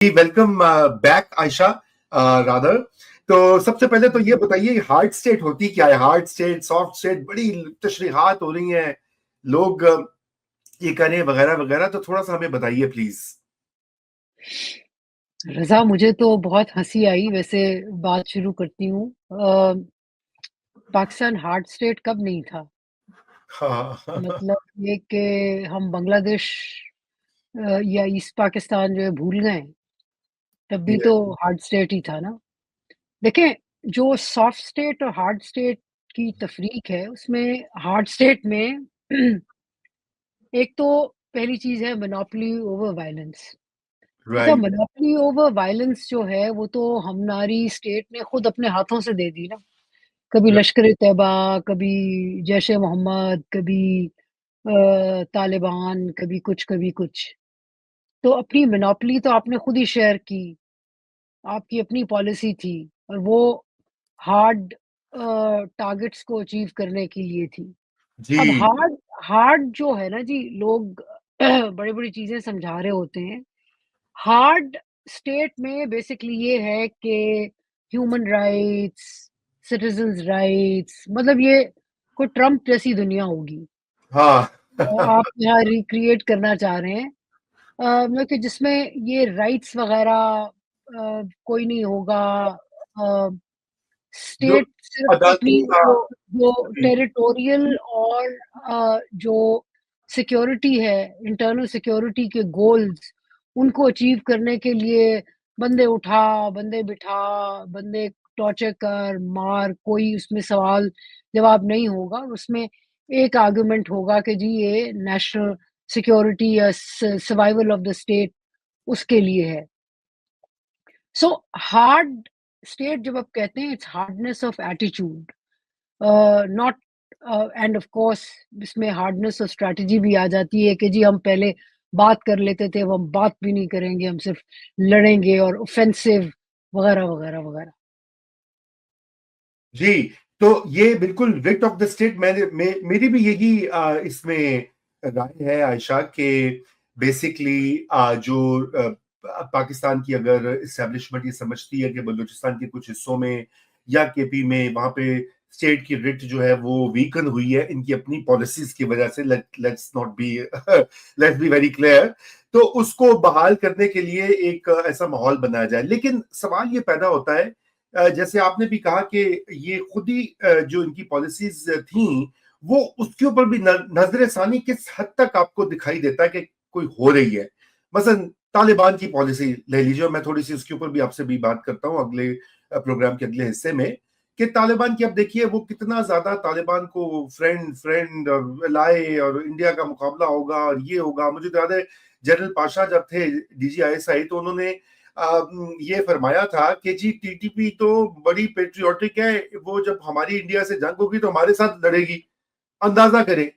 Welcome back Ayesha rather. तो सबसे पहले तो ये बताइए हार्ड स्टेट होती क्या है? हार्ड स्टेट, सॉफ्ट स्टेट, बड़ी तशरीहात हो रही हैं, लोग ये कह रहे हैं वगैरह वगैरह, तो थोड़ा सा हमें बताइए प्लीज। रज़ा, मुझे तो बहुत हँसी आई। वैसे बात शुरू करती हूँ। पाकिस्तान हार्ड स्टेट कब नहीं था? हाँ। मतलब ये कि हम बांग्लादेश या ईस्ट पाकिस्तान जो है भूल गए, तब भी तो ये- हार्ड स्टेट ही था ना। देखें, जो सॉफ्ट स्टेट और हार्ड स्टेट की तफरीक है, उसमें हार्ड स्टेट में एक तो पहली चीज़ है मोनोपोली ओवर वायलेंस। अच्छा, राइट। मोनोपोली ओवर वायलेंस जो है वो तो हमारी स्टेट ने खुद अपने हाथों से दे दी ना। कभी लश्कर-ए-तैयबा, कभी जैश-ए-मोहम्मद, कभी तालिबान, कभी कुछ। तो अपनी मोनोपोली तो आपने खुद ही शेयर की, आपकी अपनी पॉलिसी थी और वो हार्ड टारगेट्स को अचीव करने के लिए थी। अब जी। हार्ड हार्ड जो है ना जी, लोग बड़ी-बड़ी चीज़ें समझा रहे होते हैं। हार्ड स्टेट में बेसिकली ये है कि ह्यूमन राइट्स, सिटीजंस राइट्स, मतलब ये कोई ट्रम्प जैसी दुनिया होगी। हाँ। आप यहाँ रिक्रिएट करना चाह रहे हैं, मतलब कि जिसमें ये राइट्स वगैरह कोई नहीं होगा। अ, जो स्टेट सिर्फ अपनी अदालती जो जो टेरिटोरियल और जो सिक्योरिटी है, इंटरनल सिक्योरिटी के गोल्स, उनको अचीव करने के लिए बंदे उठा, बंदे बिठा, बंदे टॉर्चर कर, मार, कोई उसमें सवाल-जवाब नहीं होगा। उसमें एक आर्गुमेंट होगा कि जी ये नेशनल सिक्योरिटी या सर्वाइवल ऑफ द स्टेट उसके लिए है। सो हार्ड स्टेट जब आप कहते हैं, it's hardness of attitude, not end of course इसमें हार्डनेस और स्ट्रैटेजी भी आ जाती है कि जी हम पहले बात कर लेते थे, अब हम बात भी नहीं करेंगे, हम सिर्फ लड़ेंगे और ऑफेंसिव वगैरह वगैरह वगैरह। जी। तो ये बिल्कुल विक्ट ऑफ द स्टेट, मेरी भी यही इसमें राय है आयशा के बेसिकली जो पाकिस्तान की अगर इस्टेब्लिशमेंट ये समझती है कि बलूचिस्तान के कुछ हिस्सों में या केपी में वहां पे स्टेट की रिट जो है वो वीकन हुई है इनकी अपनी पॉलिसीज की वजह से, let's not be let's be very clear. तो उसको बहाल करने के लिए एक ऐसा माहौल बनाया जाए, लेकिन सवाल ये पैदा होता है, जैसे आपने भी कहा कि ये खुद ही जो इनकी पॉलिसीज थी वो उसके ऊपर भी नजर सानी किस हद तक आपको दिखाई देता है कि कोई हो रही है। मसलन तालिबान की पॉलिसी ले लीजिए, मैं थोड़ी सी उसके ऊपर भी आपसे भी बात करता हूँ अगले प्रोग्राम के अगले हिस्से में, कि तालिबान की अब देखिए वो कितना ज्यादा तालिबान को फ्रेंड फ्रेंड और लाए और इंडिया का मुकाबला होगा और ये होगा। मुझे तो याद है जनरल पाशा जब थे DGISI तो उन्होंने ये फरमाया था कि जी TTP तो बड़ी पेट्रियोटिक है, वो जब हमारी इंडिया से जंग होगी तो हमारे साथ लड़ेगी। अंदाजा करें,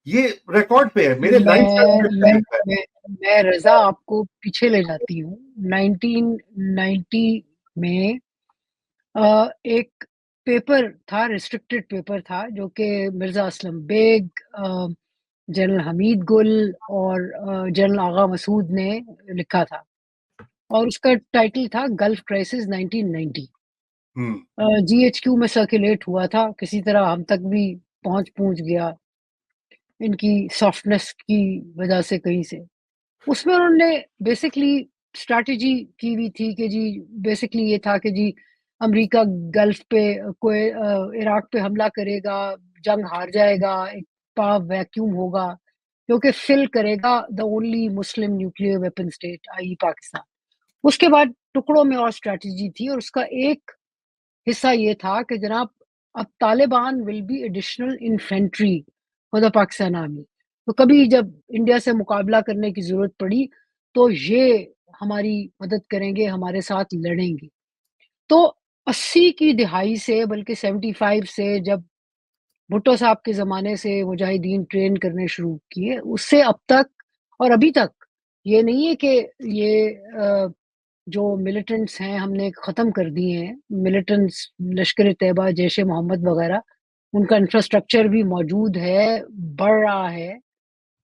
ये रिकॉर्ड पे है, मेरे लाइफ मैं टाइम पे मैं लिखा है। मैं मैं रज़ा आपको पीछे ले जाती हूँ। 1990 में एक पेपर था, रिस्ट्रिक्टेड पेपर था, जो कि मिर्ज़ा असलम बेग, जनरल हमीद गुल और जनरल आगा मसूद ने लिखा था और उसका टाइटल था गल्फ क्राइसिस 1990। हम्म। जीएचक्यू में सर्कुलेट हुआ था, किसी तरह हम तक भी पहुँच गया, इनकी सॉफ्टनेस की वजह से कहीं से। उसमें उन्होंने बेसिकली स्ट्रैटेजी की हुई थी कि जी बेसिकली ये था कि जी अमेरिका गल्फ पे इराक पे हमला करेगा, जंग हार जाएगा, एक पावर वैक्यूम होगा, क्योंकि फिल करेगा the only Muslim nuclear weapon state ie Pakistan. उसके बाद टुकड़ों में और स्ट्रैटेजी थी और उसका एक हिस्सा ये था कि जनाब अब Taliban will be additional infantry for the Pakistan army. तो कभी जब इंडिया से मुकाबला करने की ज़रूरत पड़ी, तो ये हमारी मदद करेंगे, हमारे साथ लड़ेंगे। तो 80 की दिहाई से, बल्कि 75 से, जब भुट्टो साहब के ज़माने से मुजाहिदीन ट्रेन करने शुरू किए, उससे अब तक और अभी तक ये नहीं है कि ये जो मिलिटेंट्स हैं हमने ख़त्म कर दिए हैं। मिलिटेंट्स लश्कर-ए-तैयबा, जैश-ए-मोहम्मद वग़ैरह, उनका इंफ्रास्ट्रक्चर भी मौजूद है, बढ़ रहा है।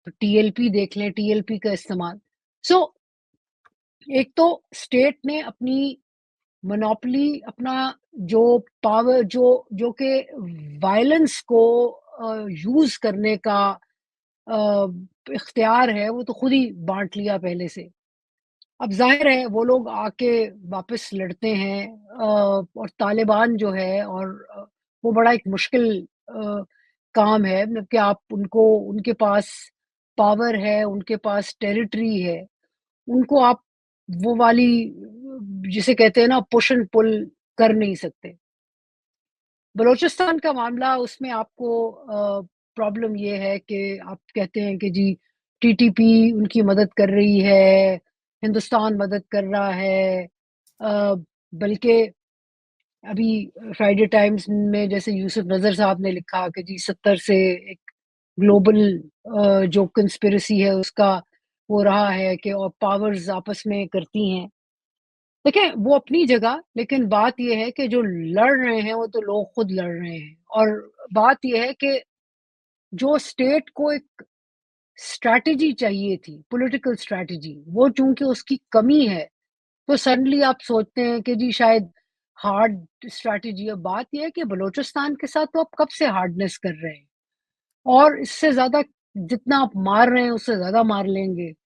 तो टीएलपी देख लें, टीएलपी का इस्तेमाल। सो एक तो स्टेट ने अपनी मोनोपोली अपना जो पावर जो कि वायलेंस को यूज़ करने का अ, इख्तियार है, वो तो खुद ही बाँट लिया पहले से। अब ज़ाहिर है वो लोग आके वापस लड़ते हैं और तालिबान जो है और वो बड़ा एक मुश्किल काम है मतलब कि आप उनको उनके पास पावर है, उनके पास टेरिटरी है, उनको आप वो वाली जिसे कहते हैं ना पुश एंड पुल कर नहीं सकते। बलूचिस्तान का मामला उसमें आपको प्रॉब्लम ये है कि आप कहते हैं कि जी टीटीपी उनकी मदद कर रही है, हिंदुस्तान मदद कर रहा है। बल्कि अभी फ्राइडे टाइम्स में जैसे यूसुफ नज़र साहब ने लिखा कि जी 70 से एक ग्लोबल जो कंस्पिरेसी है उसका वो रहा है कि और पावर्स आपस में करती हैं। देखिए, वो अपनी जगह लेकिन बात ये है कि जो लड़ रहे हैं, वो तो लोग खुद लड़ रहे हैं और बात ये है कि जो स्टेट को एक स्ट्रैटेजी चाहिए थी, पॉलिटिकल स्ट्रैटेजी, वो चूँकि उसकी कमी है, तो सडनली आप सोचते हैं कि जी शायद हार्ड स्ट्रैटेजी है। बात ये है कि बलूचिस्तान के साथ तो आप कब से हार्डनेस कर रहे हैं और इससे ज़्यादा जितना आप मार रहे हैं, उससे ज़्यादा मार लेंगे।